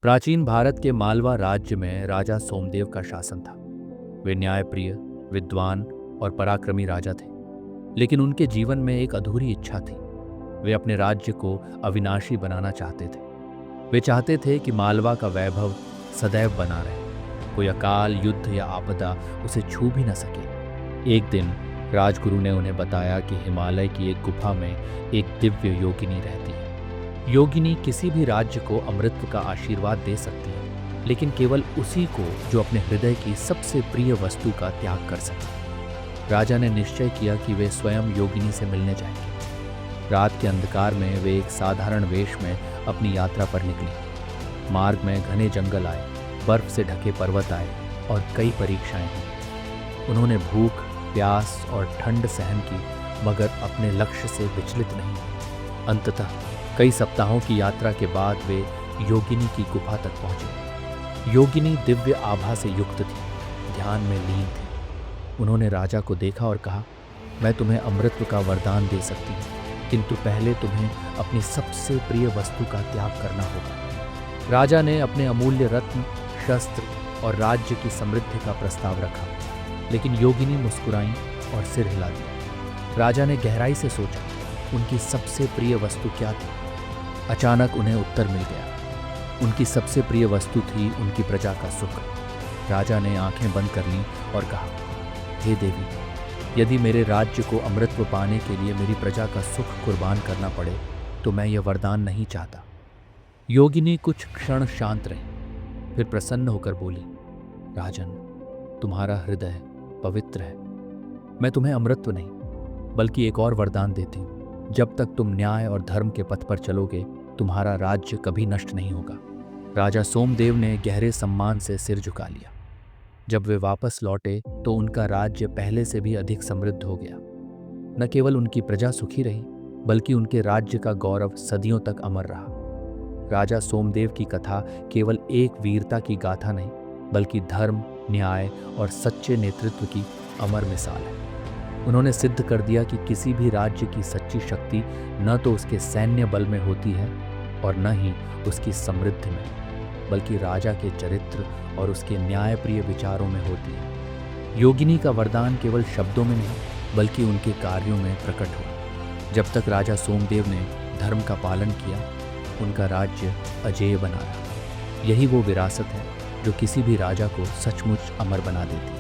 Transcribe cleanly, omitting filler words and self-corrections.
प्राचीन भारत के मालवा राज्य में राजा सोमदेव का शासन था। वे न्यायप्रिय, विद्वान और पराक्रमी राजा थे, लेकिन उनके जीवन में एक अधूरी इच्छा थी। वे अपने राज्य को अविनाशी बनाना चाहते थे। वे चाहते थे कि मालवा का वैभव सदैव बना रहे, कोई अकाल, युद्ध या आपदा उसे छू भी न सके। एक दिन राजगुरु ने उन्हें बताया कि हिमालय की एक गुफा में एक दिव्य योगिनी रहती है। योगिनी किसी भी राज्य को अमृत का आशीर्वाद दे सकती है, लेकिन केवल उसी को जो अपने हृदय की सबसे प्रिय वस्तु का त्याग कर सके। राजा ने निश्चय किया कि वे स्वयं योगिनी से मिलने जाएंगे। रात के अंधकार में वे एक साधारण वेश में अपनी यात्रा पर निकली। मार्ग में घने जंगल आए, बर्फ से ढके पर्वत आए और कई परीक्षाएं हुई। उन्होंने भूख, प्यास और ठंड सहन की, मगर अपने लक्ष्य से विचलित नहीं। अंततः कई सप्ताहों की यात्रा के बाद वे योगिनी की गुफा तक पहुंचे। योगिनी दिव्य आभा से युक्त थी, ध्यान में लीन थी। उन्होंने राजा को देखा और कहा, मैं तुम्हें अमृत का वरदान दे सकती हूँ, किंतु पहले तुम्हें अपनी सबसे प्रिय वस्तु का त्याग करना होगा। राजा ने अपने अमूल्य रत्न, शस्त्र और राज्य की समृद्धि का प्रस्ताव रखा, लेकिन योगिनी मुस्कुराई और सिर हिला दिया। राजा ने गहराई से सोचा, उनकी सबसे प्रिय वस्तु क्या थी? अचानक उन्हें उत्तर मिल गया। उनकी सबसे प्रिय वस्तु थी उनकी प्रजा का सुख। राजा ने आंखें बंद कर लीं और कहा, हे देवी, यदि मेरे राज्य को अमृतत्व पाने के लिए मेरी प्रजा का सुख कुर्बान करना पड़े तो मैं यह वरदान नहीं चाहता। योगिनी कुछ क्षण शांत रही, फिर प्रसन्न होकर बोली, राजन, तुम्हारा हृदय पवित्र है। मैं तुम्हें अमृतत्व नहीं, बल्कि एक और वरदान देती हूँ। जब तक तुम न्याय और धर्म के पथ पर चलोगे, तुम्हारा राज्य कभी नष्ट नहीं होगा। राजा सोमदेव ने गहरे सम्मान से सिर झुका लिया। जब वे वापस लौटे तो उनका राज्य पहले से भी अधिक समृद्ध हो गया। न केवल उनकी प्रजा सुखी रही, बल्कि उनके राज्य का गौरव सदियों तक अमर रहा। राजा सोमदेव की कथा केवल एक वीरता की गाथा नहीं, बल्कि धर्म, न्याय और सच्चे नेतृत्व की अमर मिसाल है। उन्होंने सिद्ध कर दिया कि किसी भी राज्य की सच्ची शक्ति न तो उसके सैन्य बल में होती है और न ही उसकी समृद्धि में, बल्कि राजा के चरित्र और उसके न्यायप्रिय विचारों में होती है। योगिनी का वरदान केवल शब्दों में नहीं, बल्कि उनके कार्यों में प्रकट हुआ। जब तक राजा सोमदेव ने धर्म का पालन किया, उनका राज्य अजेय बना रहा। यही वो विरासत है जो किसी भी राजा को सचमुच अमर बना देती है।